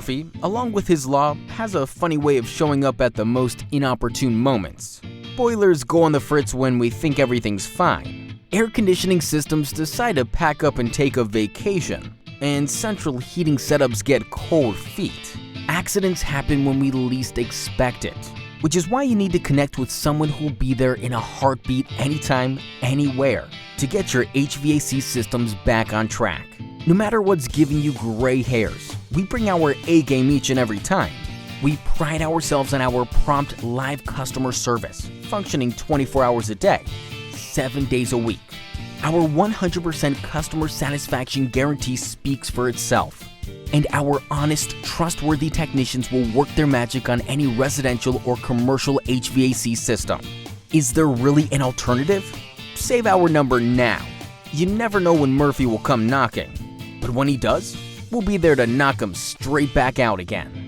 Murphy, along with his law, has a funny way of showing up at the most inopportune moments. Boilers go on the fritz when we think everything's fine. Air conditioning systems decide to pack up and take a vacation. And central heating setups get cold feet. Accidents happen when we least expect it, which is why you need to connect with someone who'll be there in a heartbeat anytime, anywhere, to get your HVAC systems back on track. No matter what's giving you gray hairs, we bring our A game each and every time. We pride ourselves on our prompt live customer service, functioning 24 hours a day, 7 days a week. Our 100% customer satisfaction guarantee speaks for itself. And our honest, trustworthy technicians will work their magic on any residential or commercial HVAC system. Is there really an alternative? Save our number now. You never know when Murphy will come knocking. But when he does, we'll be there to knock him straight back out again.